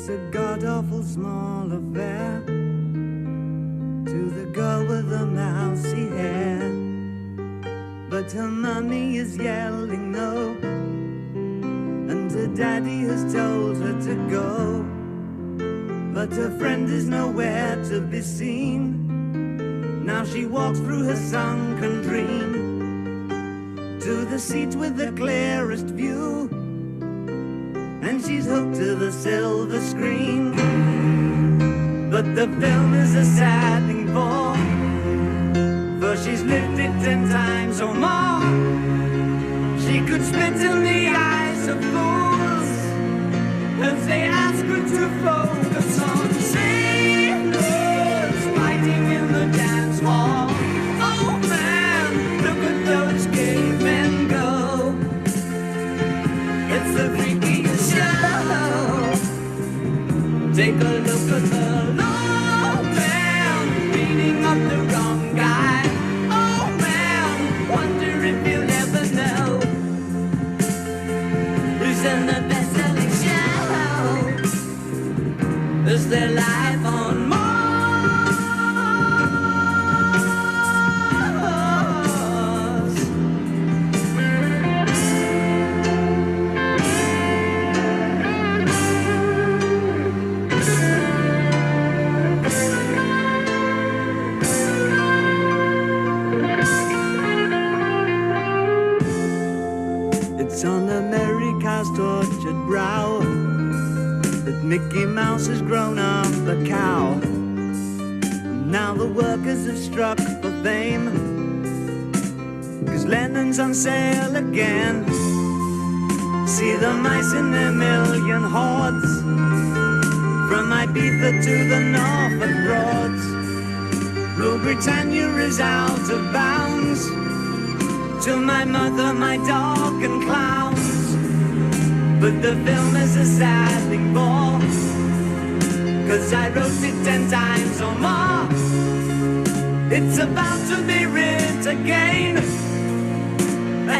It's a god-awful small affair to the girl with the mousy hair, but her mummy is yelling no, and her daddy has told her to go, but her friend is nowhere to be seen. Now she walks through her sunken dream to the seat with the clearest view, and she's hooked to the silver screen. But the film is a sad thing for she's lived it 10 times or more. She could spit in the eyes of fools as they ask her to focus on sailors fighting in the dance hall. Oh man, look at those cavemen go. It's the freakiest show. Take a look at the low man beating up the wrong guy. Oh man, wonder if you'll ever know who's in the best-selling show. Is their life on Mars? It's on America's tortured brow that Mickey Mouse has grown up a cow. Now the workers have struck for fame, 'cause Lennon's on sale again. See the mice in their million hordes, from Ibiza to the Norfolk Broads. Rule Britannia is out of bounds, to my mother, my dog and clowns. But the film is a sad thing for, 'cause I wrote it 10 times or more. It's about to be writ again,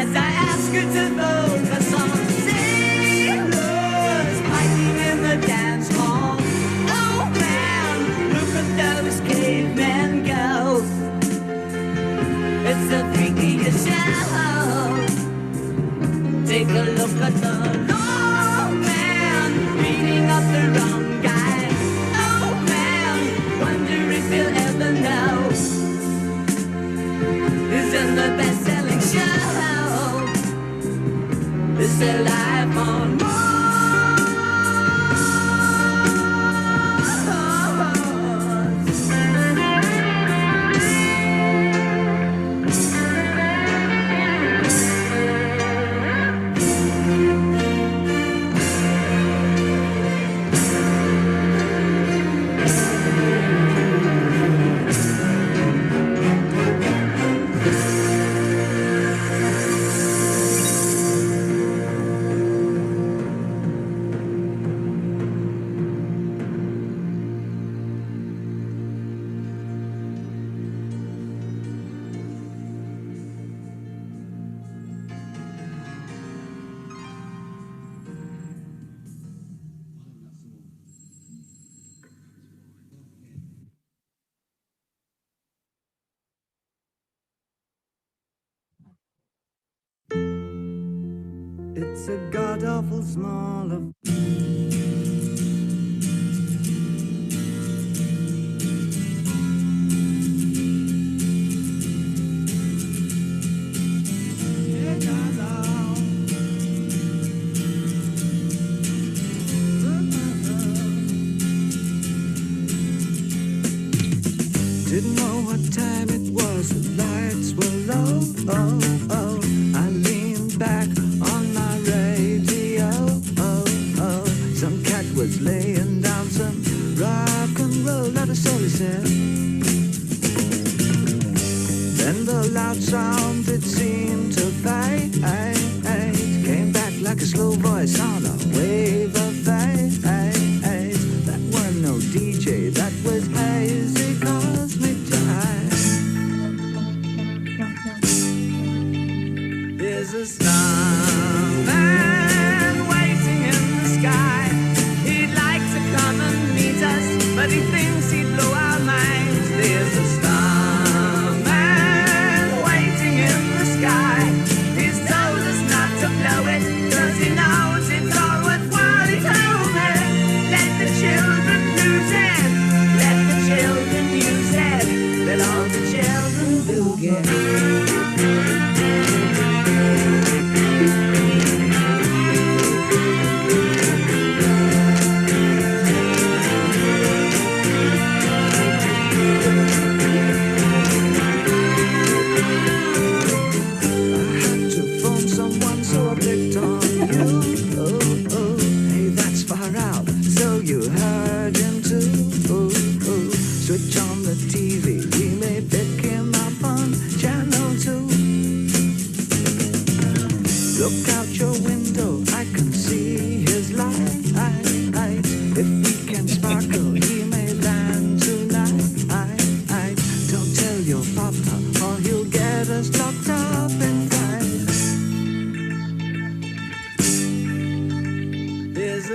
as I ask you to focus on sailors fighting in the dance hall. Oh man, look at those cavemen go. It's the freakiest show. Take a look at the low man beating up the wrong guy. Oh man, wonder if you'll ever know who's in the best-selling show. Is their life on Mars? It's a god-awful small of didn't know what time it was, the lights were low. Oh, oh, I leaned back on my radio. Oh, oh, some cat was laying down some rock and roll, not a soul, he said. Then the loud sound, it seemed to fade, came back like a slow voice on a wave of fade. That wasn't no DJ, that was hazy cosmic jive. There's a starman waiting in the sky. He'd like to come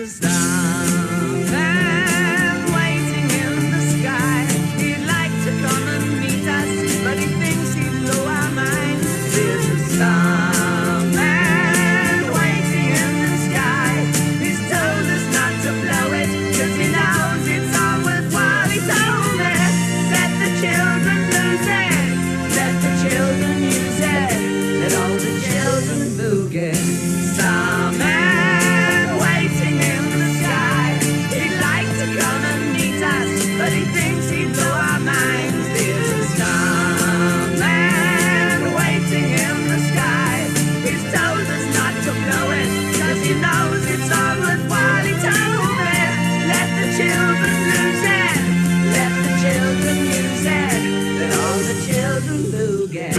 a starman waiting in the sky. He'd like to come and meet us, but he thinks he'd blow our minds. There's a starman waiting in the sky. He's told us not to blow it, 'cause he knows it's all worthwhile. He told me, let the children lose it, let the children use it, let all the children boogie. Starman waiting in the sky. He'd like to come and meet us, but he thinks he'd blow our minds. There's a starman waiting in the sky. He's told us not to blow it, 'cause he knows it's all worthwhile. He told me, let the children lose it, let the children use it, let all the children boogie.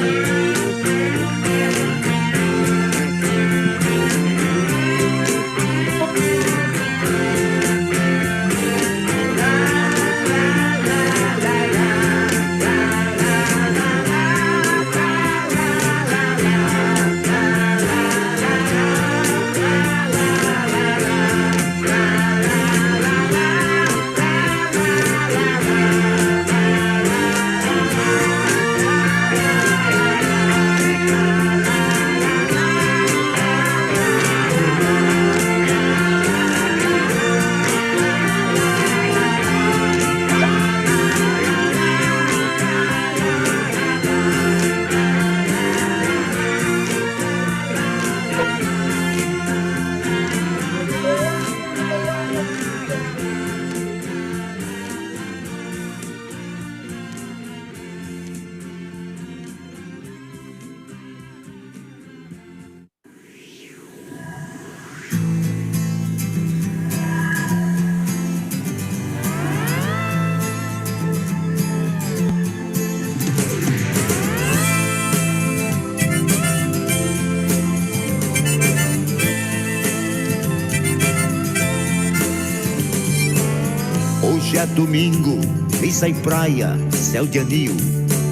Hoje é domingo, missa em praia, céu de anil.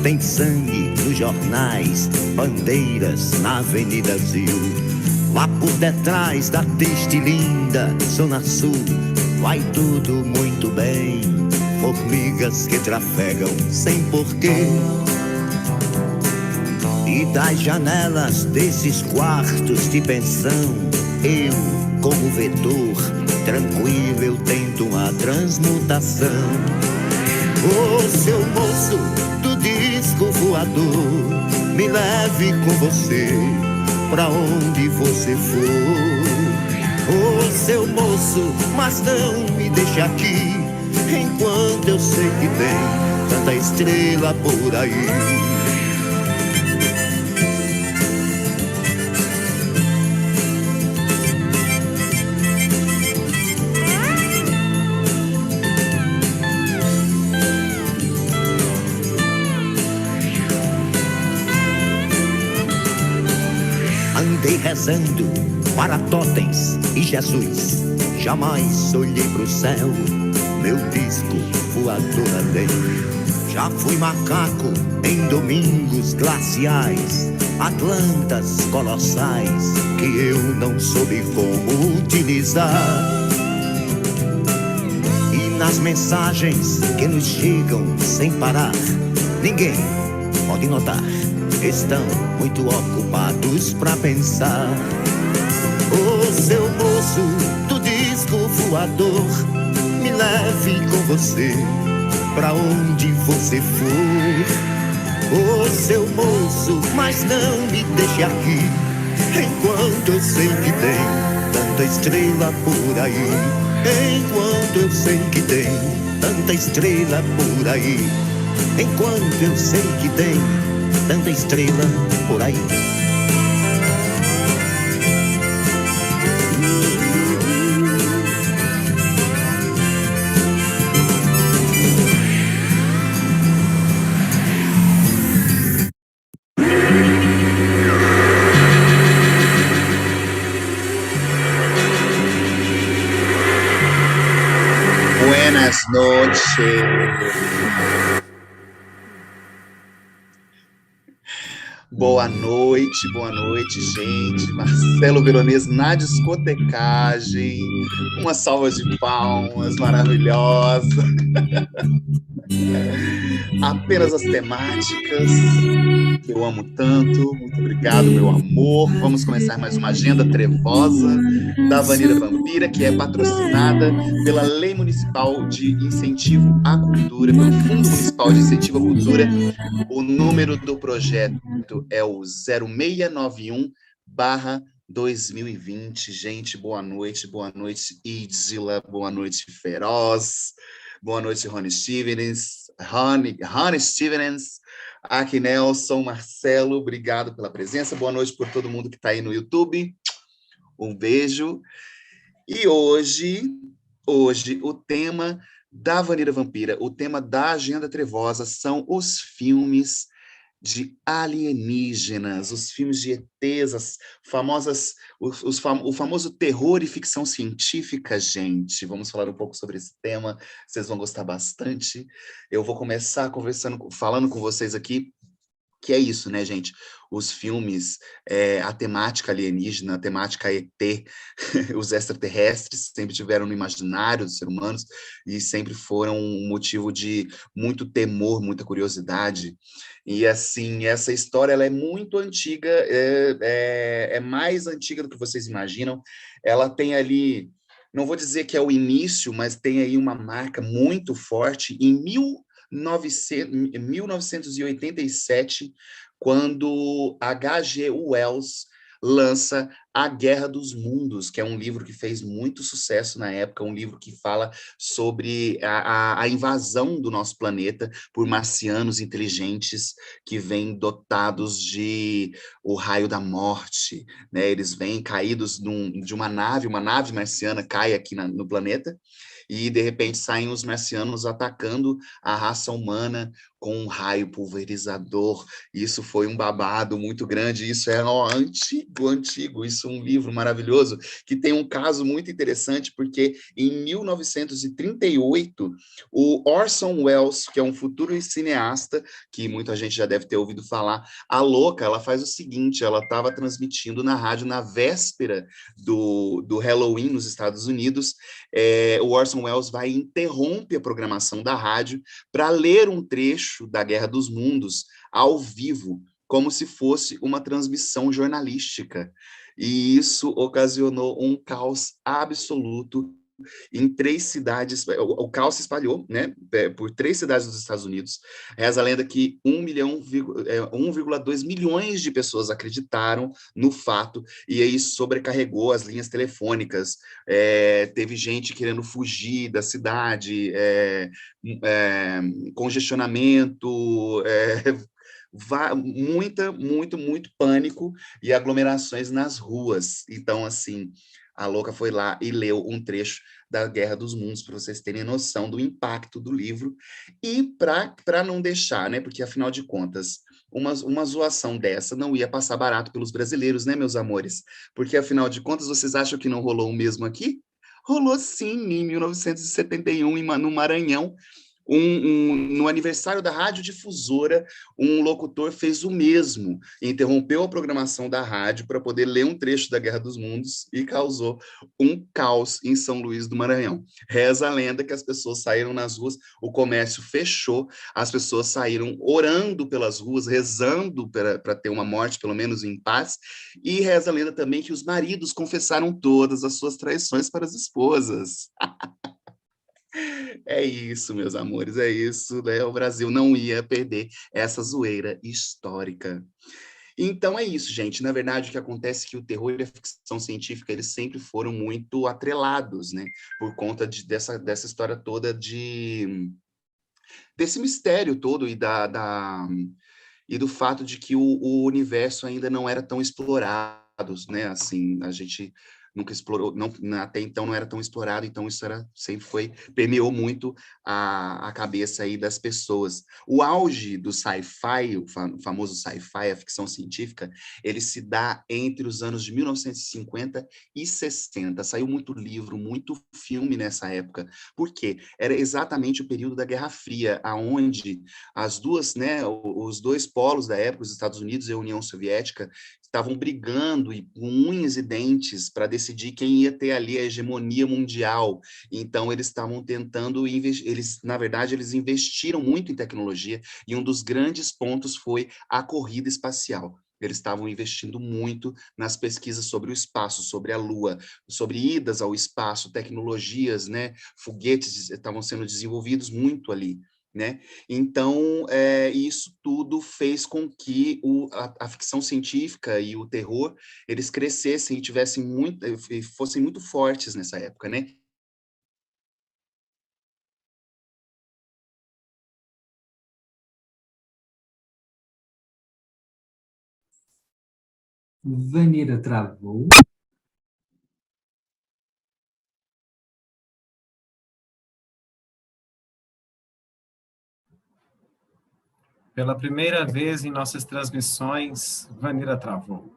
Tem sangue nos jornais, bandeiras na Avenida Zil. Lá por detrás da triste e linda Zona Sul, vai tudo muito bem. Formigas que trafegam sem porquê. E das janelas desses quartos de pensão, eu, como vetor, tranquilo eu tento uma transmutação. Ô seu moço do disco voador, me leve com você pra onde você for. Ô seu moço, mas não me deixe aqui, enquanto eu sei que tem tanta estrela por aí. Andei rezando para totens e Jesus, jamais olhei pro céu, meu disco voador além. Já fui macaco em domingos glaciais, atlantas colossais que eu não soube como utilizar. E nas mensagens que nos chegam sem parar, ninguém pode notar, estão muito ocupados pra pensar. Ô seu moço do disco voador, me leve com você pra onde você for. Ô seu moço, mas não me deixe aqui, enquanto eu sei que tem tanta estrela por aí. Enquanto eu sei que tem tanta estrela por aí. Enquanto eu sei que tem tanta estrela por aí. Buenas noches. boa noite, gente. Marcelo Veronese na discotecagem. Uma salva de palmas maravilhosa. Apenas as temáticas que eu amo tanto. Muito obrigado, meu amor. Vamos começar mais uma agenda trevosa da Avenida Vampira, que é patrocinada pela Lei Municipal de Incentivo à Cultura, pelo Fundo Municipal de Incentivo à Cultura. O número do projeto é o 0691/2020. Gente, boa noite Idzila, boa noite Feroz, boa noite Rony Stevens, aqui Nelson, Marcelo, obrigado pela presença, boa noite por todo mundo que está aí no YouTube, um beijo. E hoje o tema da Avenida Vampira, o tema da Agenda Trevosa são os filmes de alienígenas, os filmes de ETs, o famoso terror e ficção científica, gente. Vamos falar um pouco sobre esse tema, vocês vão gostar bastante. Eu vou começar falando com vocês aqui, que é isso, né, gente? Os filmes, a temática alienígena, a temática ET, os extraterrestres sempre tiveram no imaginário dos seres humanos e sempre foram um motivo de muito temor, muita curiosidade. E, assim, essa história ela é muito antiga, é mais antiga do que vocês imaginam. Ela tem ali, não vou dizer que é o início, mas tem aí uma marca muito forte em 1987, quando H.G. Wells lança A Guerra dos Mundos, que é um livro que fez muito sucesso na época, um livro que fala sobre a invasão do nosso planeta por marcianos inteligentes que vêm dotados de o raio da morte, né? Eles vêm caídos de uma nave marciana cai aqui no planeta, e de repente saem os marcianos atacando a raça humana com um raio pulverizador. Isso foi um babado muito grande, isso é antigo, isso é um livro maravilhoso, que tem um caso muito interessante, porque em 1938, o Orson Welles, que é um futuro cineasta, que muita gente já deve ter ouvido falar, a louca, ela faz o seguinte, ela estava transmitindo na rádio na véspera do Halloween nos Estados Unidos, o Orson Welles vai e interrompe a programação da rádio para ler um trecho da Guerra dos Mundos ao vivo, como se fosse uma transmissão jornalística. E isso ocasionou um caos absoluto em 3 cidades, o caos se espalhou, né, por 3 cidades dos Estados Unidos. Reza a lenda que 1,2 milhões de pessoas acreditaram no fato, e aí sobrecarregou as linhas telefônicas, teve gente querendo fugir da cidade, congestionamento, muito pânico e aglomerações nas ruas. Então, assim, a louca foi lá e leu um trecho da Guerra dos Mundos, para vocês terem noção do impacto do livro. E para não deixar, né? Porque, afinal de contas, uma zoação dessa não ia passar barato pelos brasileiros, né, meus amores? Porque, afinal de contas, vocês acham que não rolou o mesmo aqui? Rolou sim, em 1971, no Maranhão. No aniversário da radiodifusora, um locutor fez o mesmo, interrompeu a programação da rádio para poder ler um trecho da Guerra dos Mundos e causou um caos em São Luís do Maranhão. Reza a lenda que as pessoas saíram nas ruas, o comércio fechou, as pessoas saíram orando pelas ruas, rezando para ter uma morte, pelo menos em paz, e reza a lenda também que os maridos confessaram todas as suas traições para as esposas. É isso, meus amores, é isso, né? O Brasil não ia perder essa zoeira histórica. Então é isso, gente. Na verdade, o que acontece é que o terror e a ficção científica, eles sempre foram muito atrelados, né? Por conta dessa história toda desse mistério todo e do fato de que o universo ainda não era tão explorado, né? Assim, a gente nunca explorou, não, até então não era tão explorado, então isso sempre permeou muito a cabeça aí das pessoas. O auge do sci-fi, o famoso sci-fi, a ficção científica, ele se dá entre os anos de 1950 e 60. Saiu muito livro, muito filme nessa época. Por quê? Era exatamente o período da Guerra Fria, aonde as duas, né, os dois polos da época, os Estados Unidos e a União Soviética, estavam brigando e com unhas e dentes para decidir quem ia ter ali a hegemonia mundial. Então eles estavam tentando eles, na verdade, eles investiram muito em tecnologia e um dos grandes pontos foi a corrida espacial. Eles estavam investindo muito nas pesquisas sobre o espaço, sobre a Lua, sobre idas ao espaço, tecnologias, né? Foguetes estavam sendo desenvolvidos muito ali, né? Então, isso tudo fez com que a ficção científica e o terror, eles crescessem e tivessem muito, e fossem muito fortes nessa época, né? Vanira travou. Pela primeira vez em nossas transmissões, Vanira travou.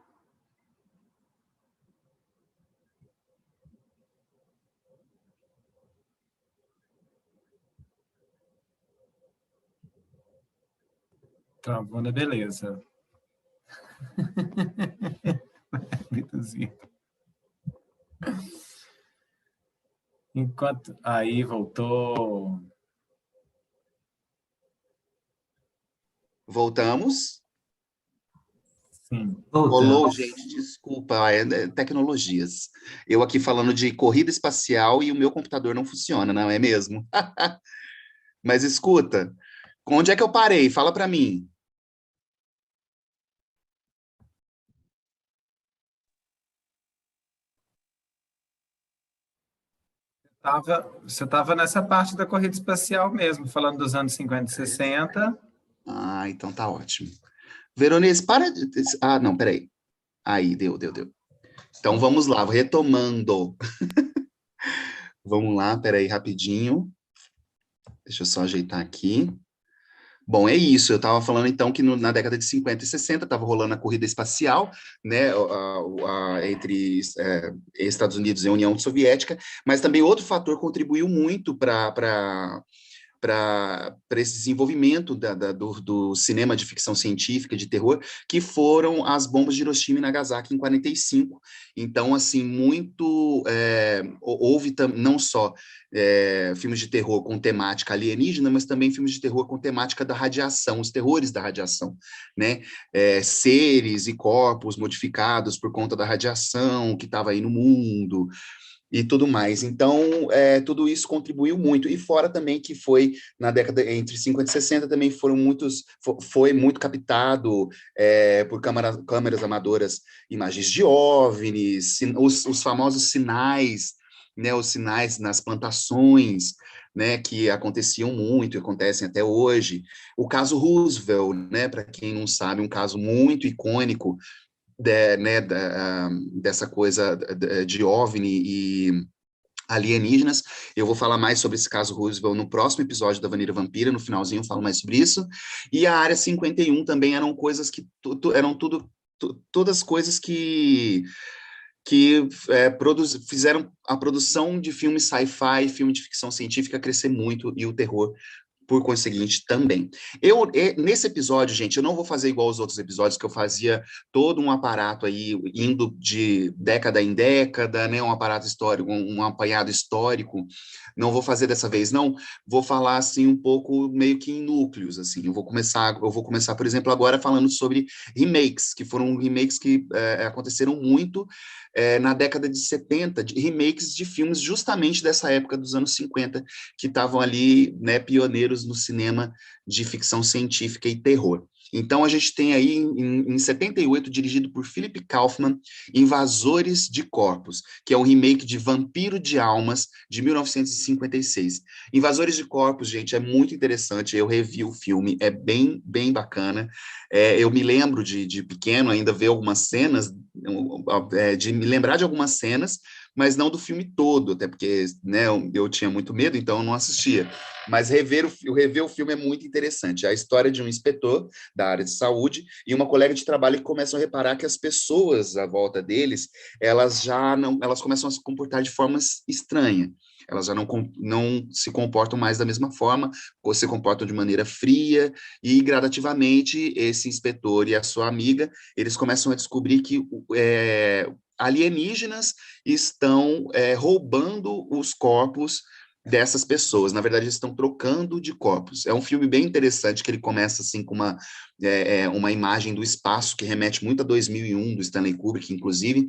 Travou, né? Beleza. Vitozinho. Enquanto... Aí, voltou. Voltamos. Sim. Rolou, gente, desculpa, tecnologias. Eu aqui falando de corrida espacial e o meu computador não funciona, não é mesmo? Mas escuta, onde é que eu parei? Fala para mim. Você estava nessa parte da corrida espacial mesmo, falando dos anos 50 e 60. Ah, então tá ótimo. Veronese, para de... Ah, não, peraí. Aí, deu. Então vamos lá, retomando. Vamos lá, peraí, rapidinho. Deixa eu só ajeitar aqui. Bom, é isso. Eu estava falando, então, que na década de 50 e 60 estava rolando a corrida espacial, né, entre Estados Unidos e a União Soviética, mas também outro fator contribuiu muito para esse desenvolvimento do cinema de ficção científica, de terror, que foram as bombas de Hiroshima e Nagasaki em 45. Então, assim, houve não só filmes de terror com temática alienígena, mas também filmes de terror com temática da radiação, os terrores da radiação, né? Seres e corpos modificados por conta da radiação que estava aí no mundo, e tudo mais. Então, tudo isso contribuiu muito. E fora também que foi, na década entre 50 e 60, também foi muito captado por câmeras amadoras, imagens de OVNIs, os famosos sinais, né, os sinais nas plantações, né, que aconteciam muito e acontecem até hoje. O caso Roosevelt, né, para quem não sabe, um caso muito icônico né, dessa coisa de OVNI e alienígenas. Eu vou falar mais sobre esse caso Roosevelt no próximo episódio da Vanilla Vampira, no finalzinho eu falo mais sobre isso. E a Área 51 também eram coisas que eram todas coisas que fizeram a produção de filmes sci-fi, filme de ficção científica crescer muito e o terror por conseguinte, também. Nesse episódio, gente, eu não vou fazer igual aos outros episódios, que eu fazia todo um aparato aí, indo de década em década, né, um aparato histórico, um apanhado histórico. Não vou fazer dessa vez, não. Vou falar, assim, um pouco meio que em núcleos, assim. Eu vou começar, por exemplo, agora falando sobre remakes, que foram remakes que aconteceram muito na década de 70, remakes de filmes justamente dessa época dos anos 50, que estavam ali, né, pioneiros no cinema de ficção científica e terror. Então, a gente tem aí, em 78, dirigido por Philip Kaufman, Invasores de Corpos, que é um remake de Vampiro de Almas, de 1956. Invasores de Corpos, gente, é muito interessante, eu revi o filme, é bem, bem bacana. Eu me lembro de pequeno ainda ver algumas cenas de me lembrar de algumas cenas, mas não do filme todo, até porque, né, eu tinha muito medo, então eu não assistia. Mas rever o filme é muito interessante. É a história de um inspetor da área de saúde e uma colega de trabalho que começam a reparar que as pessoas à volta deles, elas começam a se comportar de forma estranha. Elas já não se comportam mais da mesma forma, ou se comportam de maneira fria, e gradativamente esse inspetor e a sua amiga, eles começam a descobrir que alienígenas estão roubando os corpos dessas pessoas. Na verdade, eles estão trocando de corpos. É um filme bem interessante, que ele começa assim com uma imagem do espaço que remete muito a 2001, do Stanley Kubrick, inclusive,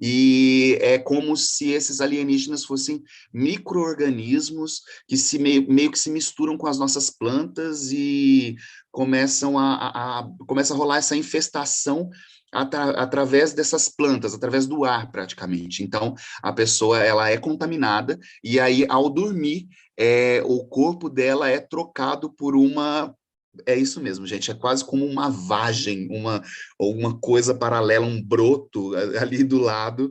e é como se esses alienígenas fossem micro-organismos que meio que se misturam com as nossas plantas e começa a rolar essa infestação através dessas plantas, através do ar, praticamente. Então, a pessoa, ela é contaminada, e aí, ao dormir, o corpo dela é trocado por uma... É isso mesmo, gente, é quase como uma vagem, ou uma coisa paralela, um broto ali do lado,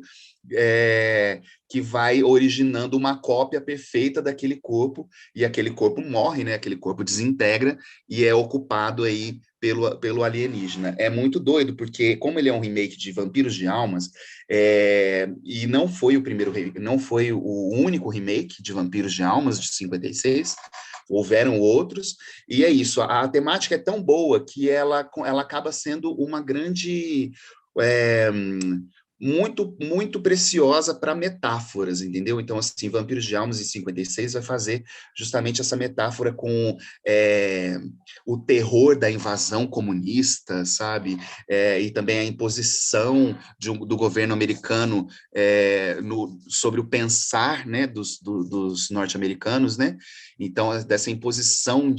que vai originando uma cópia perfeita daquele corpo, e aquele corpo morre, né? Aquele corpo desintegra e é ocupado aí pelo alienígena. É muito doido, porque como ele é um remake de Vampiros de Almas, e não foi o primeiro, não foi o único remake de Vampiros de Almas, de 56, houveram outros, e é isso, a temática é tão boa que ela acaba sendo uma grande... É, muito, muito preciosa para metáforas, entendeu? Então, assim, Vampiros de Almas, em 56, vai fazer justamente essa metáfora com o terror da invasão comunista, sabe? E também a imposição do governo americano sobre o pensar, né, dos norte-americanos, né? Então, dessa imposição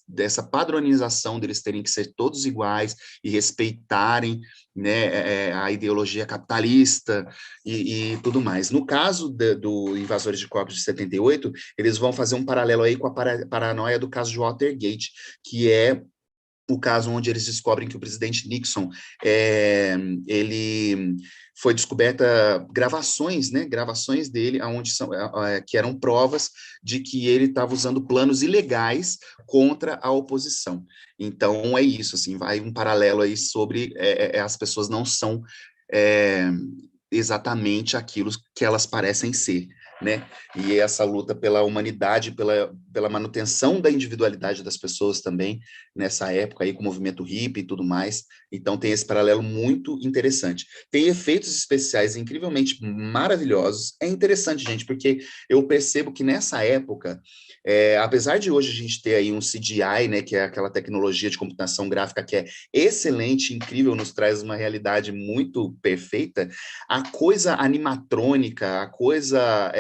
dessa padronização deles terem que ser todos iguais e respeitarem, né, a ideologia capitalista e tudo mais. No caso do Invasores de Corpos de 78, eles vão fazer um paralelo aí com a paranoia do caso de Watergate, que é o caso onde eles descobrem que o presidente Nixon, ele foi descoberta gravações, né, gravações dele, que eram provas de que ele estava usando planos ilegais contra a oposição. Então, é isso, assim, vai um paralelo aí sobre as pessoas não são exatamente aquilo que elas parecem ser, né? E essa luta pela humanidade, pela manutenção da individualidade das pessoas também, nessa época aí, com o movimento hippie e tudo mais. Então, tem esse paralelo muito interessante. Tem efeitos especiais incrivelmente maravilhosos. É interessante, gente, porque eu percebo que nessa época, apesar de hoje a gente ter aí um CGI, né, que é aquela tecnologia de computação gráfica que é excelente, incrível, nos traz uma realidade muito perfeita, a coisa animatrônica, a coisa...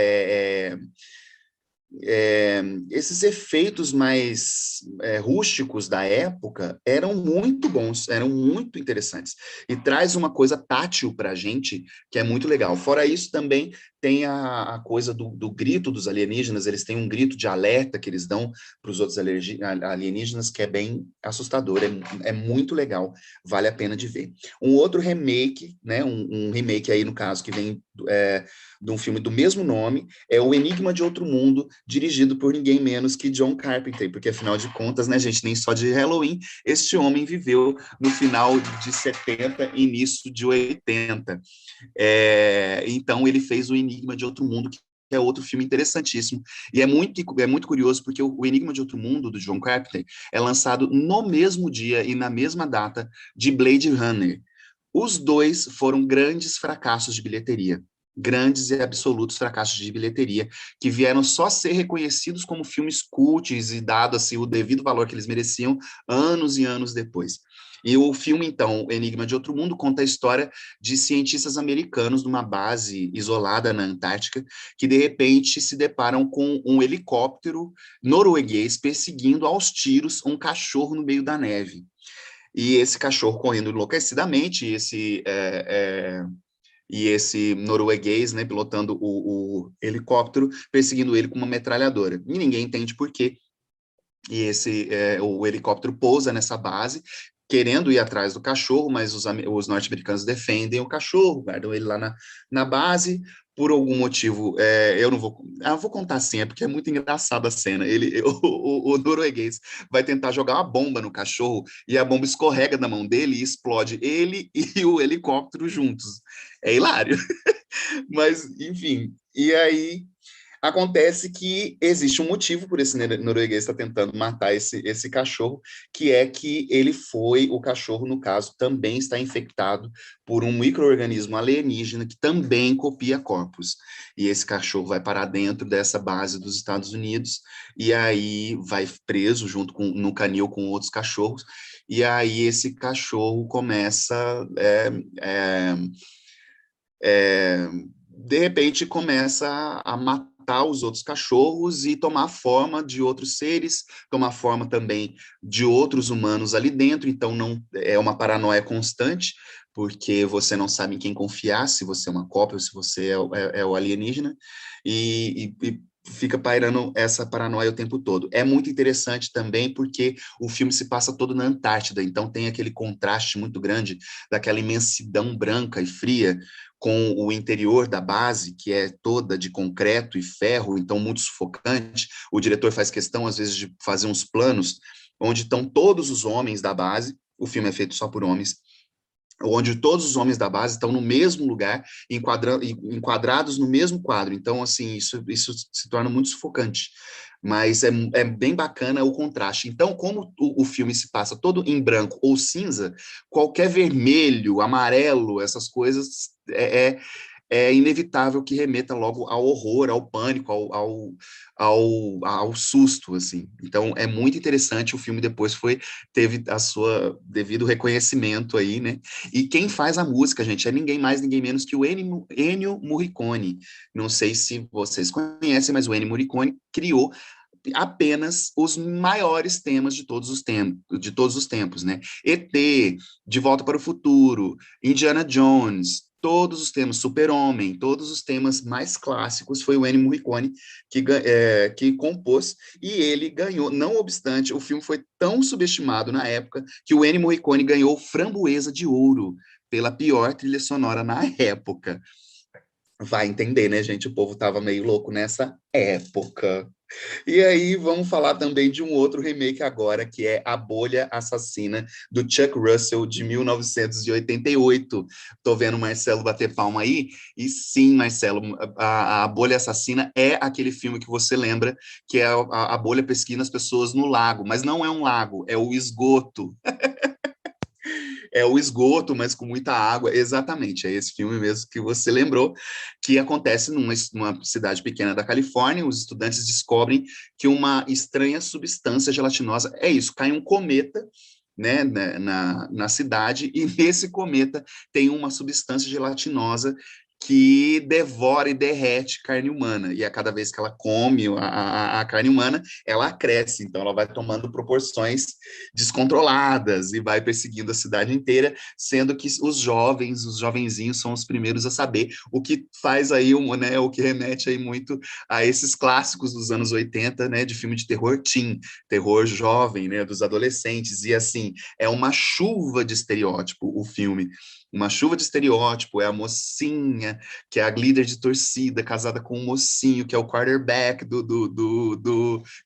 esses efeitos mais rústicos da época eram muito bons, eram muito interessantes, e traz uma coisa tátil para a gente que é muito legal. Fora isso, também tem a coisa do grito dos alienígenas. Eles têm um grito de alerta que eles dão para os outros alienígenas, que é bem assustador, é muito legal, vale a pena de ver. Um outro remake, né, um remake aí, no caso, que vem de um filme do mesmo nome, é O Enigma de Outro Mundo, dirigido por ninguém menos que John Carpenter, porque, afinal de contas, né, gente, nem só de Halloween este homem viveu no final de 70 e início de 80. Então, ele fez O Enigma de Outro Mundo, que é outro filme interessantíssimo. E é muito curioso, porque o Enigma de Outro Mundo, do John Carpenter, é lançado no mesmo dia e na mesma data de Blade Runner. Os dois foram grandes fracassos de bilheteria, grandes e absolutos fracassos de bilheteria, que vieram só ser reconhecidos como filmes cults e dado assim, o devido valor que eles mereciam anos e anos depois. E o filme, então, Enigma de Outro Mundo, conta a história de cientistas americanos numa base isolada na Antártica, que de repente se deparam com um helicóptero norueguês perseguindo aos tiros um cachorro no meio da neve. E esse cachorro correndo enlouquecidamente, e esse norueguês, né, pilotando o helicóptero, perseguindo ele com uma metralhadora. E ninguém entende por quê. E o helicóptero pousa nessa base, querendo ir atrás do cachorro, mas os norte-americanos defendem o cachorro, guardam ele lá na base. Por algum motivo, eu não vou... vou contar assim, porque é muito engraçada a cena. O norueguês vai tentar jogar uma bomba no cachorro e a bomba escorrega da mão dele e explode ele e o helicóptero juntos. É hilário. Mas, enfim, e aí acontece que existe um motivo por esse norueguês estar tentando matar esse cachorro, que é que o cachorro, no caso, também está infectado por um micro-organismo alienígena que também copia corpos. E esse cachorro vai parar dentro dessa base dos Estados Unidos, e aí vai preso junto no canil com outros cachorros, e aí esse cachorro começa... de repente começa a matar os outros cachorros e tomar forma de outros seres, tomar forma também de outros humanos ali dentro, então não é uma paranoia constante, porque você não sabe em quem confiar, se você é uma cópia ou se você é o alienígena, e fica pairando essa paranoia o tempo todo. É muito interessante também porque o filme se passa todo na Antártida, então tem aquele contraste muito grande daquela imensidão branca e fria com o interior da base, que é toda de concreto e ferro, então muito sufocante. O diretor faz questão, às vezes, de fazer uns planos onde estão todos os homens da base, o filme é feito só por homens, onde todos os homens da base estão no mesmo lugar, enquadrados no mesmo quadro. Então, assim, isso se torna muito sufocante. Mas é bem bacana o contraste. Então, como o filme se passa todo em branco ou cinza, qualquer vermelho, amarelo, essas coisas é inevitável que remeta logo ao horror, ao pânico, ao susto, assim. Então, é muito interessante, o filme depois teve a sua devido reconhecimento aí, né? E quem faz a música, gente, é ninguém mais, ninguém menos que o Ennio Morricone. Não sei se vocês conhecem, mas o Ennio Morricone criou apenas os maiores temas de todos os tempos, né? ET, De Volta para o Futuro, Indiana Jones, todos os temas, Super-Homem, todos os temas mais clássicos foi o Ennio Morricone que compôs, e ele ganhou, não obstante, o filme foi tão subestimado na época, que o Ennio Morricone ganhou Framboesa de Ouro pela pior trilha sonora na época. Vai entender, né, gente? O povo tava meio louco nessa época. E aí, vamos falar também de um outro remake agora, que é A Bolha Assassina, do Chuck Russell, de 1988. Tô vendo o Marcelo bater palma aí, e sim, Marcelo, a Bolha Assassina é aquele filme que você lembra, que é a bolha pesquisa as pessoas no lago, mas não é um lago, é o esgoto. É o esgoto, mas com muita água. Exatamente, é esse filme mesmo que você lembrou, que acontece numa cidade pequena da Califórnia. Os estudantes descobrem que uma estranha substância gelatinosa, é isso, cai um cometa, né, na cidade, e nesse cometa tem uma substância gelatinosa que devora e derrete carne humana, e a cada vez que ela come a carne humana, ela cresce, então ela vai tomando proporções descontroladas e vai perseguindo a cidade inteira, sendo que os jovenzinhos são os primeiros a saber, o que faz aí, né, o que remete aí muito a esses clássicos dos anos 80, né, de filme de terror teen, terror jovem, né, dos adolescentes, e assim, é uma chuva de estereótipo o filme, uma chuva de estereótipo, é a mocinha, que é a líder de torcida, casada com um mocinho, que é o quarterback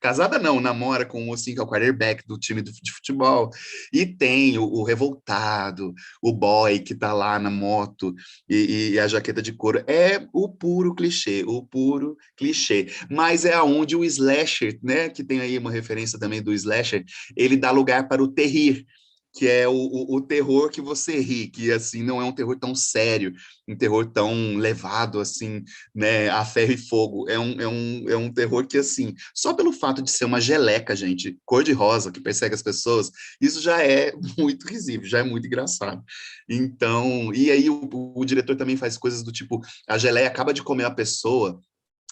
Casada não, namora com um mocinho, que é o quarterback do time de futebol. E tem o revoltado, o boy que tá lá na moto e a jaqueta de couro. É o puro clichê, o puro clichê. Mas é aonde o slasher, né, que tem aí uma referência também do slasher, ele dá lugar para o terrir, que é o terror que você ri, que assim não é um terror tão sério, um terror tão levado assim, né, a ferro e fogo. É um terror que, assim, só pelo fato de ser uma geleca, gente, cor-de-rosa, que persegue as pessoas, isso já é muito risível, já é muito engraçado. Então, e aí o diretor também faz coisas do tipo, a geleia acaba de comer a pessoa,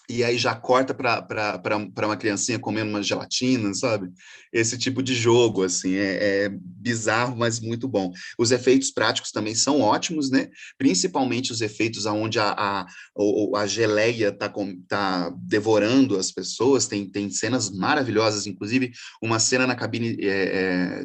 e aí já corta para uma criancinha comendo uma gelatina, sabe? Esse tipo de jogo, assim, é bizarro, mas muito bom. Os efeitos práticos também são ótimos, né? Principalmente os efeitos onde a geleia tá devorando as pessoas, tem cenas maravilhosas, inclusive uma cena na cabine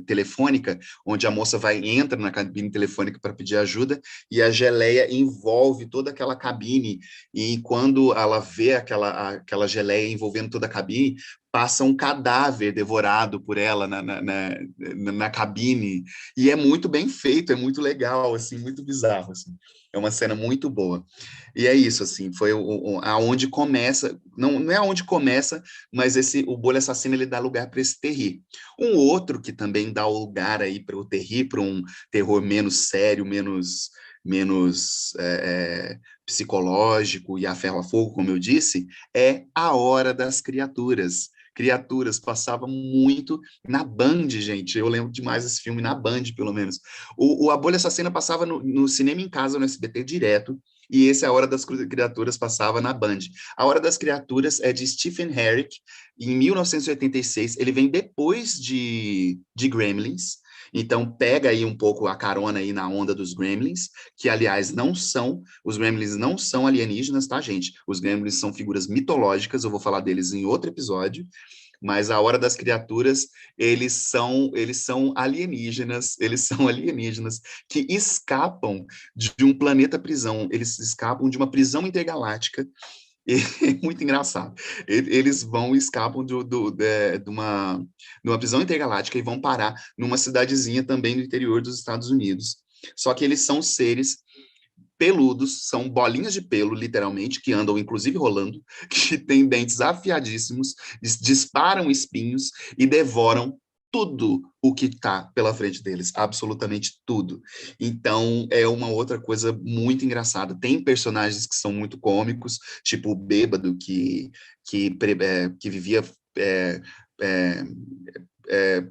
telefônica, onde a moça entra na cabine telefônica para pedir ajuda, e a geleia envolve toda aquela cabine, e quando ela vê aquela geleia envolvendo toda a cabine, passa um cadáver devorado por ela na cabine, e é muito bem feito, é muito legal, assim, muito bizarro, assim. É uma cena muito boa. E é isso, assim, foi aonde começa, não é aonde começa, mas o Bolha Assassina, ele dá lugar para esse terri. Um outro que também dá o lugar aí para o terri, para um terror menos sério, menos psicológico e a ferro a fogo, como eu disse, é A Hora das Criaturas. Criaturas passava muito na Band, gente. Eu lembro demais desse filme na Band, pelo menos. A Bolha Assassina passava no Cinema em Casa, no SBT direto, e esse A Hora das Criaturas passava na Band. A Hora das Criaturas é de Stephen Herrick, em 1986. Ele vem depois de Gremlins, então pega aí um pouco a carona aí na onda dos Gremlins, que aliás os Gremlins não são alienígenas, tá, gente? Os Gremlins são figuras mitológicas, eu vou falar deles em outro episódio, mas a Hora das Criaturas, eles são alienígenas que escapam de um planeta prisão, eles escapam de uma prisão intergaláctica. E é muito engraçado. Escapam de uma prisão intergaláctica e vão parar numa cidadezinha também no interior dos Estados Unidos. Só que eles são seres peludos, são bolinhas de pelo, literalmente, que andam inclusive rolando, que têm dentes afiadíssimos, disparam espinhos e devoram tudo o que está pela frente deles, absolutamente tudo. Então, é uma outra coisa muito engraçada. Tem personagens que são muito cômicos, tipo o bêbado que vivia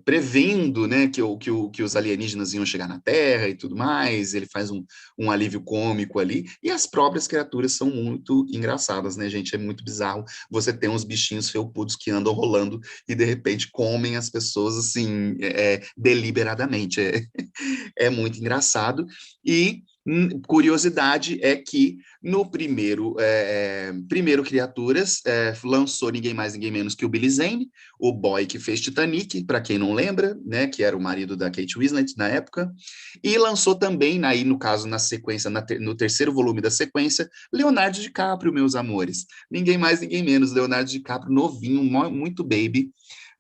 prevendo, né, que os alienígenas iam chegar na Terra e tudo mais. Ele faz um alívio cômico ali, e as próprias criaturas são muito engraçadas, né, gente? É muito bizarro você ter uns bichinhos felpudos que andam rolando e de repente comem as pessoas assim, deliberadamente. É muito engraçado. E curiosidade é que no primeiro Criaturas lançou ninguém mais, ninguém menos que o Billy Zane, o boy que fez Titanic, para quem não lembra, né, que era o marido da Kate Winslet na época, e lançou também, aí no caso, na sequência, no terceiro volume da sequência, Leonardo DiCaprio, meus amores. Ninguém mais, ninguém menos, Leonardo DiCaprio, novinho, muito baby,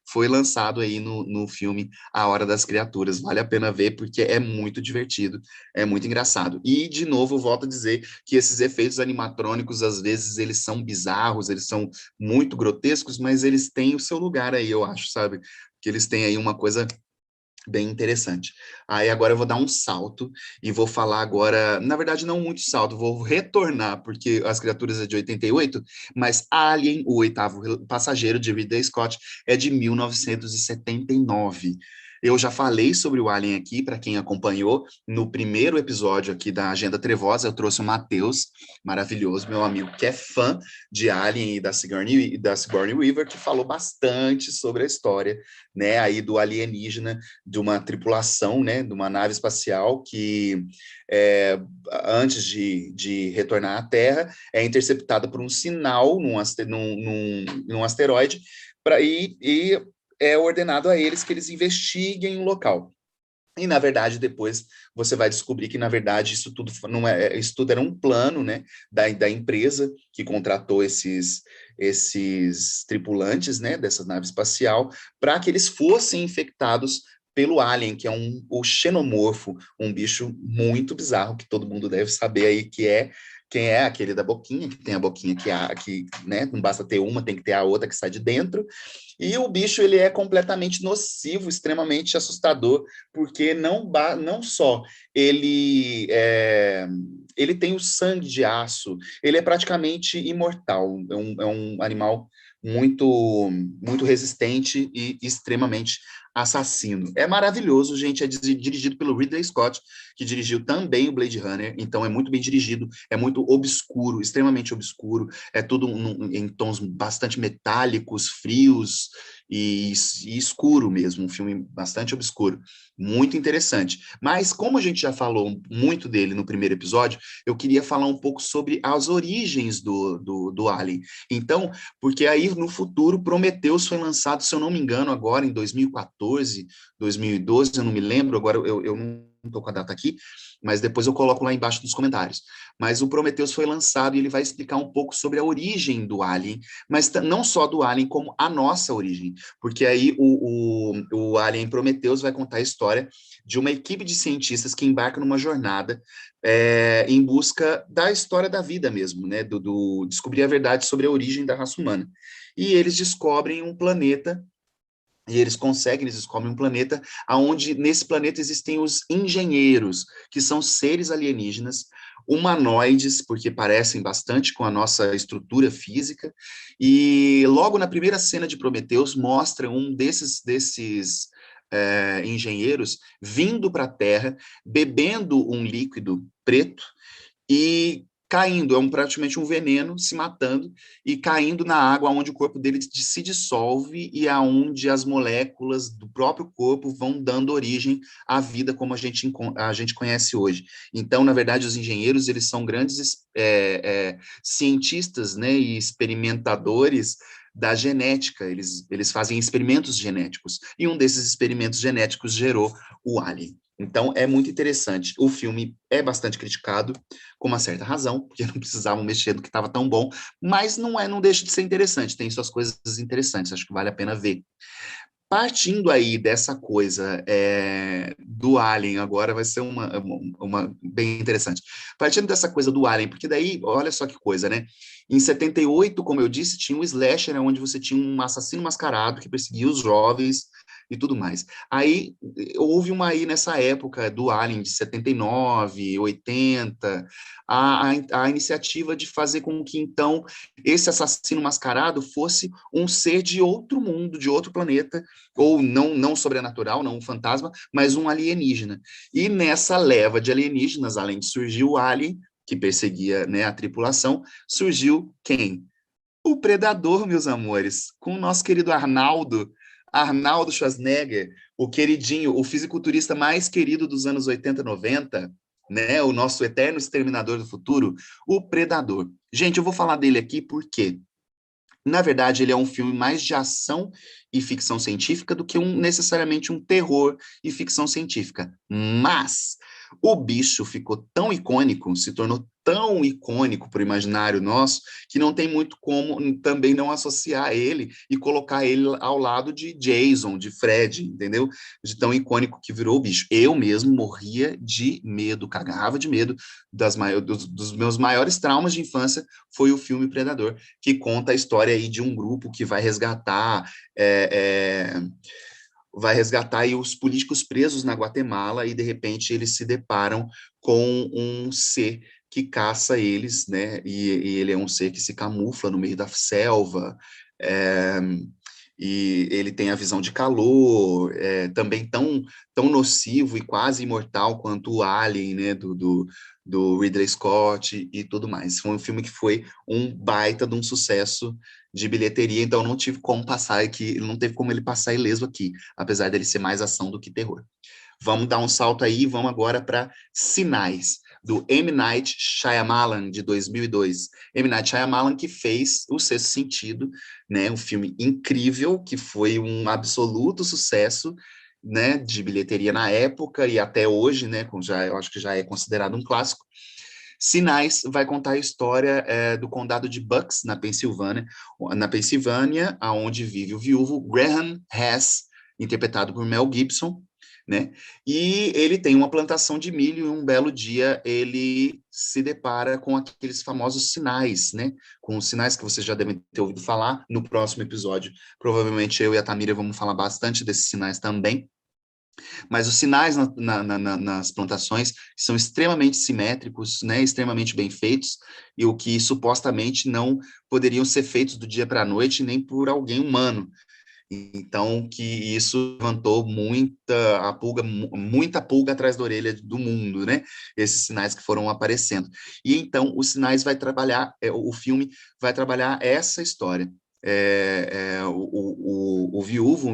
foi lançado aí no filme A Hora das Criaturas. Vale a pena ver, porque é muito divertido, é muito engraçado. E, de novo, eu volto a dizer que esses efeitos animatrônicos, às vezes, eles são bizarros, eles são muito grotescos, mas eles têm o seu lugar aí, eu acho, sabe? Que eles têm aí uma coisa bem interessante. Aí agora eu vou dar um salto e vou falar agora, na verdade não muito salto, vou retornar, porque As Criaturas é de 88, mas Alien, o Oitavo Passageiro, de Ridley Scott, é de 1979. Eu já falei sobre o Alien aqui, para quem acompanhou, no primeiro episódio aqui da Agenda Trevosa, eu trouxe o Matheus, maravilhoso, meu amigo, que é fã de Alien e da Sigourney Weaver, que falou bastante sobre a história, né, aí do alienígena, de uma tripulação, né, de uma nave espacial que, antes de retornar à Terra, é interceptada por um sinal num asteroide, e é ordenado a eles que eles investiguem o local. E, na verdade, depois você vai descobrir que, na verdade, isso tudo era um plano, né, da empresa que contratou esses tripulantes, né, dessa nave espacial, para que eles fossem infectados pelo alien, que é o xenomorfo, um bicho muito bizarro, que todo mundo deve saber aí quem é aquele da boquinha, que tem a boquinha que né, não basta ter uma, tem que ter a outra que sai de dentro. E o bicho, ele é completamente nocivo, extremamente assustador, porque não só ele ele tem o sangue de aço, ele é praticamente imortal, é um animal muito, muito resistente e extremamente assassino. É maravilhoso, gente, é dirigido pelo Ridley Scott, que dirigiu também o Blade Runner, então é muito bem dirigido, é muito obscuro, extremamente obscuro, é tudo em tons bastante metálicos, frios e escuro mesmo, um filme bastante obscuro, muito interessante. Mas como a gente já falou muito dele no primeiro episódio, eu queria falar um pouco sobre as origens do Alien. Então, porque aí no futuro Prometheus foi lançado, se eu não me engano, agora em 2014, 2012, eu não me lembro, agora eu não estou com a data aqui, mas depois eu coloco lá embaixo nos comentários. Mas o Prometheus foi lançado e ele vai explicar um pouco sobre a origem do Alien, mas não só do Alien, como a nossa origem, porque aí o Alien Prometheus vai contar a história de uma equipe de cientistas que embarca numa jornada em busca da história da vida mesmo, né, descobrir a verdade sobre a origem da raça humana. E eles descobrem um planeta, e eles descobrem um planeta onde nesse planeta existem os engenheiros, que são seres alienígenas, humanoides, porque parecem bastante com a nossa estrutura física, e logo na primeira cena de Prometheus mostra um desses engenheiros vindo para a Terra, bebendo um líquido preto e caindo, praticamente um veneno, se matando e caindo na água onde o corpo dele se dissolve e aonde as moléculas do próprio corpo vão dando origem à vida como a gente conhece hoje. Então, na verdade, os engenheiros, eles são grandes cientistas, né, e experimentadores da genética, eles fazem experimentos genéticos, e um desses experimentos genéticos gerou o Alien. Então, é muito interessante. O filme é bastante criticado, com uma certa razão, porque não precisavam mexer do que estava tão bom, mas não deixa de ser interessante, tem suas coisas interessantes, acho que vale a pena ver. Partindo aí dessa coisa do Alien, agora vai ser uma bem interessante. Partindo dessa coisa do Alien, porque daí, olha só que coisa, né? Em 78, como eu disse, tinha um slasher, onde você tinha um assassino mascarado que perseguia os jovens e tudo mais. Aí, houve uma aí nessa época do Alien, de 79, 80, a iniciativa de fazer com que, então, esse assassino mascarado fosse um ser de outro mundo, de outro planeta, ou não sobrenatural, não um fantasma, mas um alienígena. E nessa leva de alienígenas, além de surgir o Alien, que perseguia, né, a tripulação, surgiu quem? O Predador, meus amores, com o nosso querido Arnaldo Schwarzenegger, o queridinho, o fisiculturista mais querido dos anos 80 e 90, né, o nosso eterno exterminador do futuro, o Predador. Gente, eu vou falar dele aqui porque, na verdade, ele é um filme mais de ação e ficção científica do que necessariamente um terror e ficção científica. Mas o bicho ficou tão icônico, se tornou tão icônico para o imaginário nosso, que não tem muito como também não associar ele e colocar ele ao lado de Jason, de Fred, entendeu? De tão icônico que virou o bicho. Eu mesmo morria de medo, cagava de medo. Dos meus maiores traumas de infância foi o filme Predador, que conta a história aí de um grupo que vai resgatar aí os políticos presos na Guatemala e, de repente, eles se deparam com um ser que caça eles, né? E ele é um ser que se camufla no meio da selva, e ele tem a visão de calor, também tão nocivo e quase imortal quanto o Alien, né? Do Ridley Scott e tudo mais. Foi um filme que foi um baita de um sucesso de bilheteria, então não tive como passar aqui, não teve como ele passar ileso aqui, apesar dele ser mais ação do que terror. Vamos dar um salto aí, vamos agora para Sinais, do M. Night Shyamalan, de 2002. M. Night Shyamalan, que fez O Sexto Sentido, né, um filme incrível, que foi um absoluto sucesso, né, de bilheteria na época e até hoje, né, eu acho que já é considerado um clássico. Sinais vai contar a história do condado de Bucks, na Pensilvânia, aonde vive o viúvo Graham Hess, interpretado por Mel Gibson, né? E ele tem uma plantação de milho e um belo dia ele se depara com aqueles famosos sinais, né? Com os sinais que vocês já devem ter ouvido falar no próximo episódio. Provavelmente eu e a Tamira vamos falar bastante desses sinais também. Mas os sinais nas plantações são extremamente simétricos, né, extremamente bem feitos, e o que supostamente não poderiam ser feitos do dia para a noite nem por alguém humano. Então, que isso levantou muita pulga atrás da orelha do mundo, né? Esses sinais que foram aparecendo. E então, os sinais vai trabalhar, o filme vai trabalhar essa história. O viúvo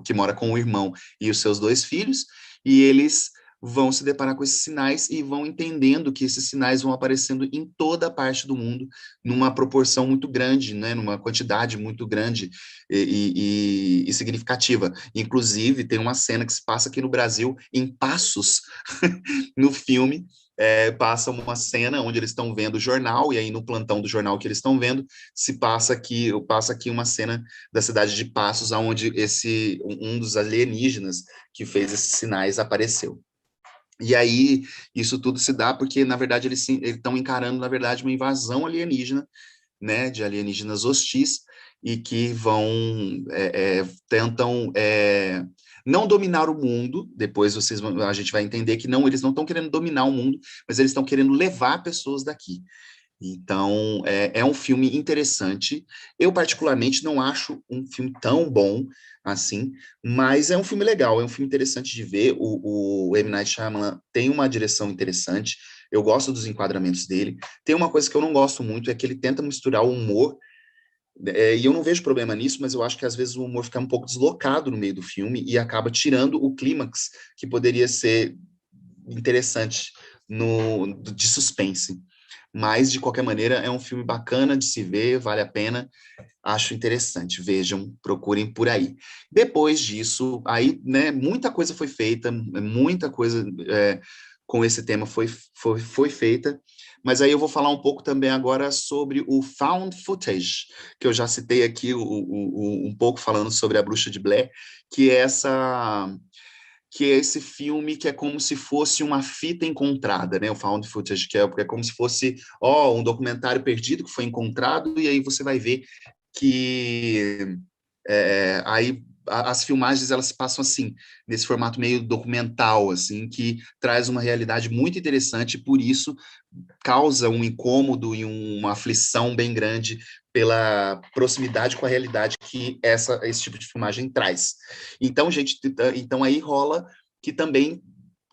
que mora com o irmão e os seus 2 filhos, e eles vão se deparar com esses sinais e vão entendendo que esses sinais vão aparecendo em toda a parte do mundo, numa proporção muito grande, né, numa quantidade muito grande e significativa. Inclusive, tem uma cena que se passa aqui no Brasil, em Passos, no filme, passa uma cena onde eles estão vendo o jornal, e aí no plantão do jornal que eles estão vendo, passa aqui uma cena da cidade de Passos, onde um dos alienígenas que fez esses sinais apareceu. E aí, isso tudo se dá porque, na verdade, eles estão encarando, na verdade, uma invasão alienígena, né, de alienígenas hostis, e que tentam não dominar o mundo. Depois a gente vai entender que eles não estão querendo dominar o mundo, mas eles estão querendo levar pessoas daqui. Então, é um filme interessante. Eu, particularmente, não acho um filme tão bom assim, mas é um filme legal, é um filme interessante de ver. O M. Night Shyamalan tem uma direção interessante, eu gosto dos enquadramentos dele. Tem uma coisa que eu não gosto muito, é que ele tenta misturar o humor, e eu não vejo problema nisso, mas eu acho que às vezes o humor fica um pouco deslocado no meio do filme e acaba tirando o clímax, que poderia ser interessante de suspense. Mas, de qualquer maneira, é um filme bacana de se ver, vale a pena, acho interessante. Vejam, procurem por aí. Depois disso, aí, né, muita coisa foi feita, muita coisa com esse tema foi feita, mas aí eu vou falar um pouco também agora sobre o found footage, que eu já citei aqui um pouco falando sobre A Bruxa de Blair, que é esse filme que é como se fosse uma fita encontrada, né? O found footage, que é como se fosse um documentário perdido que foi encontrado, e aí você vai ver que aí as filmagens elas se passam assim, nesse formato meio documental, assim, que traz uma realidade muito interessante, e por isso causa um incômodo e uma aflição bem grande pela proximidade com a realidade que esse tipo de filmagem traz. Então, gente, então aí rola que também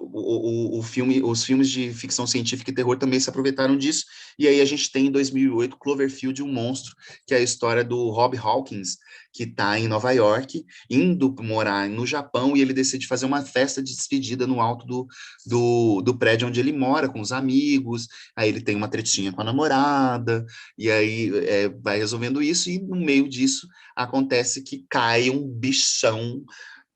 os filmes de ficção científica e terror também se aproveitaram disso, e aí a gente tem em 2008 Cloverfield, um monstro, que é a história do Rob Hawkins, que está em Nova York, indo morar no Japão, e ele decide fazer uma festa de despedida no alto do prédio onde ele mora, com os amigos, aí ele tem uma tretinha com a namorada, e aí vai resolvendo isso, e no meio disso acontece que cai um bichão,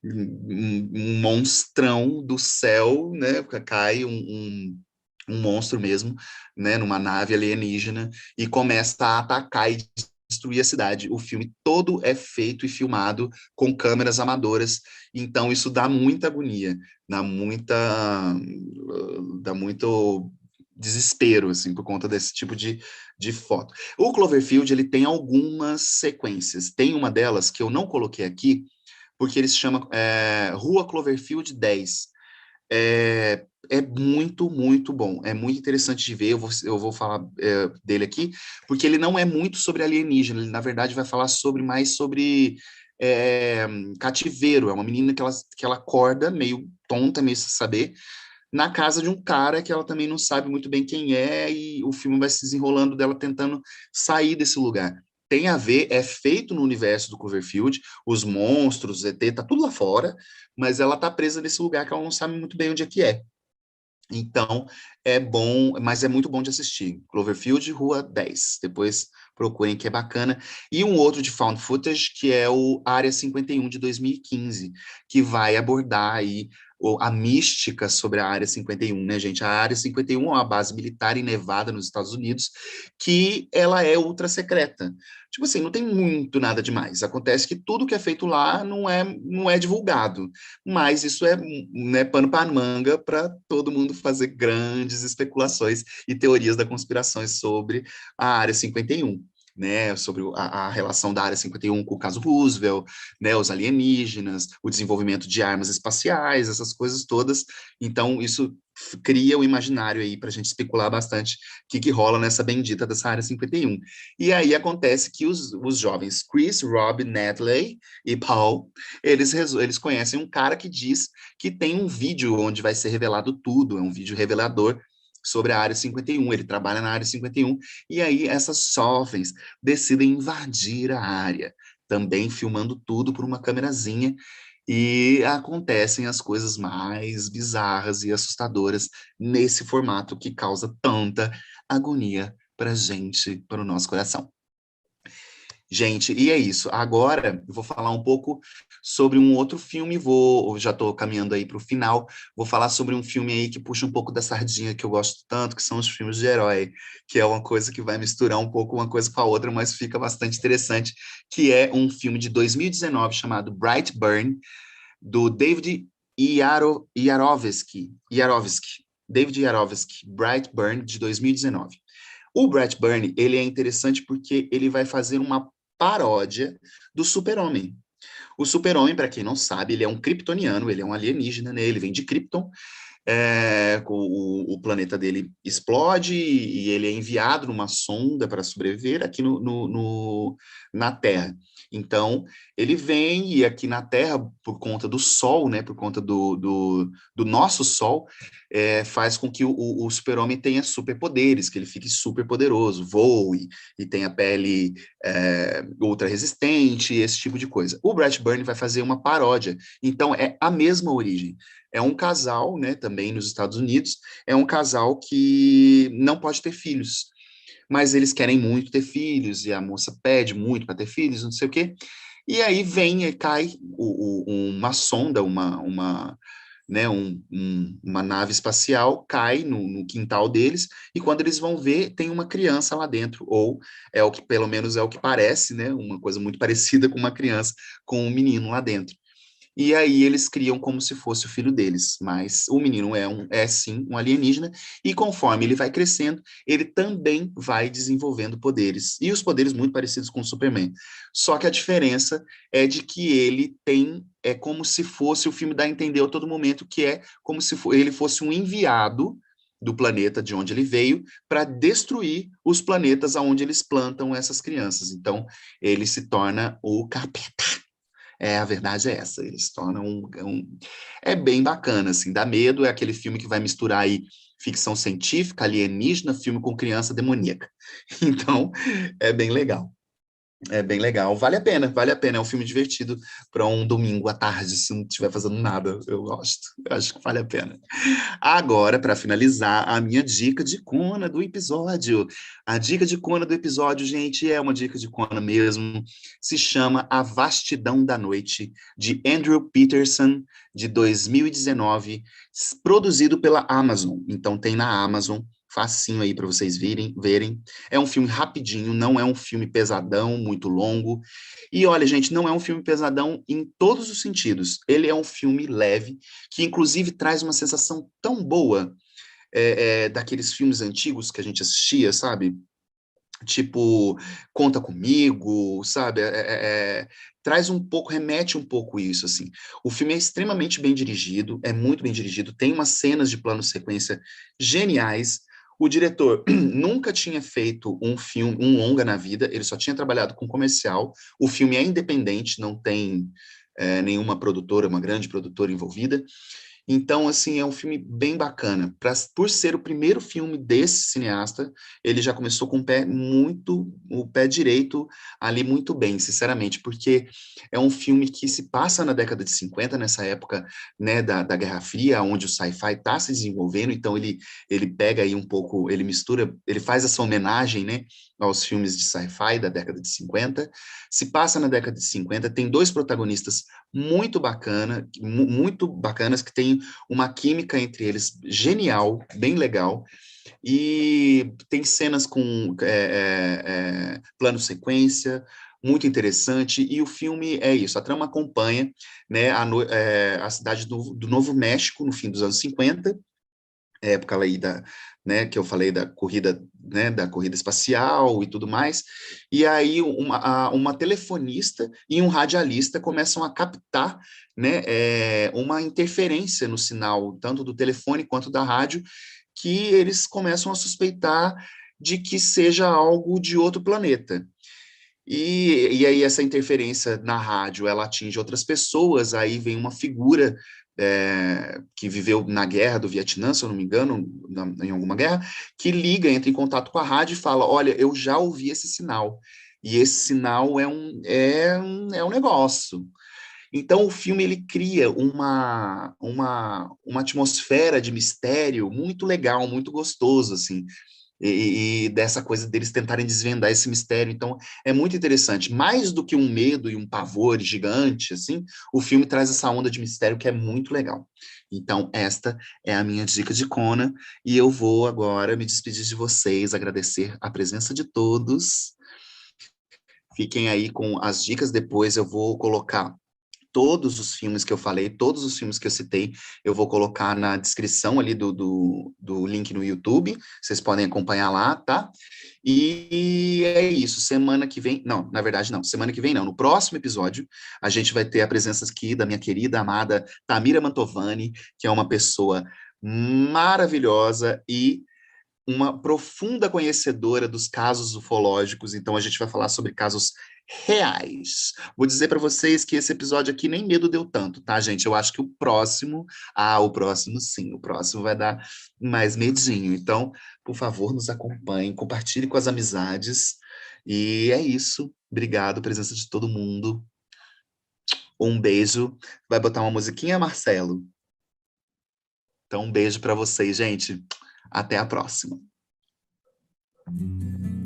um monstrão do céu, né? Cai um monstro mesmo, né? Numa nave alienígena, e começa a atacar e destruir a cidade. O filme todo é feito e filmado com câmeras amadoras, então isso dá muita agonia, dá muito desespero, assim, por conta desse tipo de foto. O Cloverfield, ele tem algumas sequências. Tem uma delas que eu não coloquei aqui, porque eles chamam Rua Cloverfield 10. É muito, muito bom. É muito interessante de ver. Eu vou falar dele aqui, porque ele não é muito sobre alienígena. Ele, na verdade, vai falar mais sobre cativeiro. É uma menina que ela acorda, meio tonta, meio sem saber, na casa de um cara que ela também não sabe muito bem quem é, e o filme vai se desenrolando dela tentando sair desse lugar. Tem a ver, é feito no universo do Cloverfield, os monstros, ET, tá tudo lá fora, mas ela tá presa nesse lugar que ela não sabe muito bem onde é que é. Então, é bom, mas é muito bom de assistir. Cloverfield, Rua 10. Depois procurem, que é bacana. E um outro de found footage, que é o Área 51, de 2015, que vai abordar aí a mística sobre a Área 51, né, gente? A Área 51 é uma base militar em Nevada, nos Estados Unidos, que ela é ultra secreta. Tipo assim, não tem muito nada demais. Acontece que tudo que é feito lá não é divulgado, mas isso é, né, pano para manga para todo mundo fazer grandes especulações e teorias da conspiração sobre a Área 51. né, sobre a relação da Área 51 com o caso Roosevelt, né, os alienígenas, o desenvolvimento de armas espaciais, essas coisas todas. Então, isso cria o imaginário aí para a gente especular bastante o que rola nessa bendita dessa Área 51. E aí acontece que os jovens Chris, Rob, Natalie e Paul, eles conhecem um cara que diz que tem um vídeo onde vai ser revelado tudo, é um vídeo revelador sobre a Área 51, ele trabalha na Área 51, e aí essas jovens decidem invadir a área, também filmando tudo por uma câmerazinha, e acontecem as coisas mais bizarras e assustadoras nesse formato que causa tanta agonia para gente, para o nosso coração. Gente, e é isso. Agora eu vou falar um pouco sobre um outro filme, já estou caminhando aí para o final, vou falar sobre um filme aí que puxa um pouco da sardinha que eu gosto tanto, que são os filmes de herói, que é uma coisa que vai misturar um pouco uma coisa com a outra, mas fica bastante interessante, que é um filme de 2019 chamado Brightburn, do David Yarovesky, David Yarovesky, Brightburn, de 2019. O Brightburn, ele é interessante porque ele vai fazer uma paródia do Super-Homem. O Super-Homem, para quem não sabe, ele é um kryptoniano, ele é um alienígena, né? Ele vem de Krypton, o planeta dele explode e ele é enviado numa sonda para sobreviver aqui na Terra. Então, ele vem e aqui na Terra, por conta do Sol, né, por conta do nosso Sol, faz com que o Super-Homem tenha superpoderes, que ele fique super poderoso, voe e tenha pele ultra resistente, esse tipo de coisa. O Brightburn vai fazer uma paródia, então é a mesma origem. É um casal, né, também nos Estados Unidos, é um casal que não pode ter filhos, mas eles querem muito ter filhos, e a moça pede muito para ter filhos, não sei o quê, e aí vem e cai uma sonda, né, uma nave espacial, cai no quintal deles, e quando eles vão ver, tem uma criança lá dentro, ou é o que, pelo menos é o que parece, né, uma coisa muito parecida com uma criança, com um menino lá dentro. E aí eles criam como se fosse o filho deles, mas o menino é sim um alienígena, e conforme ele vai crescendo, ele também vai desenvolvendo poderes, e os poderes muito parecidos com o Superman. Só que a diferença é de que ele é como se fosse, o filme dá a entender a todo momento que é como se ele fosse um enviado do planeta de onde ele veio para destruir os planetas aonde eles plantam essas crianças. Então, ele se torna o capeta. A verdade é essa, eles tornam é bem bacana, assim, dá medo, é aquele filme que vai misturar aí ficção científica, alienígena, filme com criança demoníaca. Então, é bem legal. É bem legal, vale a pena, é um filme divertido para um domingo à tarde, se não estiver fazendo nada, eu gosto, eu acho que vale a pena. Agora, para finalizar, a minha dica de Cona do episódio. A dica de Cona do episódio, gente, é uma dica de Cona mesmo, se chama A Vastidão da Noite, de Andrew Peterson, de 2019, produzido pela Amazon, então tem na Amazon, facinho aí para vocês verem. É um filme rapidinho, não é um filme pesadão, muito longo. E olha, gente, não é um filme pesadão em todos os sentidos. Ele é um filme leve, que inclusive traz uma sensação tão boa daqueles filmes antigos que a gente assistia, sabe? Tipo, Conta Comigo, sabe? Traz um pouco, remete um pouco isso, assim. O filme é extremamente bem dirigido, é muito bem dirigido, tem umas cenas de plano sequência geniais. O diretor nunca tinha feito um filme, um longa na vida, ele só tinha trabalhado com comercial. O filme é independente, não tem nenhuma produtora, uma grande produtora envolvida. Então, assim, é um filme bem bacana. Por ser o primeiro filme desse cineasta, ele já começou com o pé direito ali muito bem, sinceramente, porque é um filme que se passa na década de 50, nessa época, né, da Guerra Fria, onde o sci-fi está se desenvolvendo, então ele pega aí um pouco, ele mistura, ele faz essa homenagem, né, aos filmes de sci-fi da década de 50, se passa na década de 50, tem dois protagonistas muito bacanas, que tem uma química entre eles genial, bem legal, e tem cenas com plano sequência, muito interessante, e o filme é isso, a trama acompanha, né, a cidade do Novo México, no fim dos anos 50, época aí né, que eu falei da corrida, né, da corrida espacial e tudo mais, e aí uma telefonista e um radialista começam a captar, né, uma interferência no sinal, tanto do telefone quanto da rádio, que eles começam a suspeitar de que seja algo de outro planeta. E aí essa interferência na rádio, ela atinge outras pessoas, aí vem uma figura que viveu na guerra do Vietnã, se eu não me engano, em alguma guerra, que liga, entra em contato com a rádio e fala, olha, eu já ouvi esse sinal, e esse sinal é um negócio. Então o filme ele cria uma atmosfera de mistério muito legal, muito gostoso, assim, e dessa coisa deles tentarem desvendar esse mistério. Então, é muito interessante. Mais do que um medo e um pavor gigante, assim, o filme traz essa onda de mistério que é muito legal. Então, esta é a minha dica de Conan, e eu vou agora me despedir de vocês, agradecer a presença de todos. Fiquem aí com as dicas, depois eu vou colocar todos os filmes que eu falei, todos os filmes que eu citei, eu vou colocar na descrição ali do link no YouTube, vocês podem acompanhar lá, tá? E é isso, semana que vem, não, na verdade não, semana que vem não, no próximo episódio, a gente vai ter a presença aqui da minha querida, amada Tamira Mantovani, que é uma pessoa maravilhosa e uma profunda conhecedora dos casos ufológicos, então a gente vai falar sobre casos reais. Vou dizer para vocês que esse episódio aqui nem medo deu tanto, tá, gente? Eu acho que o próximo sim, o próximo vai dar mais medinho. Então, por favor, nos acompanhem, compartilhe com as amizades. E é isso. Obrigado, presença de todo mundo. Um beijo. Vai botar uma musiquinha, Marcelo? Então, um beijo para vocês, gente. Até a próxima.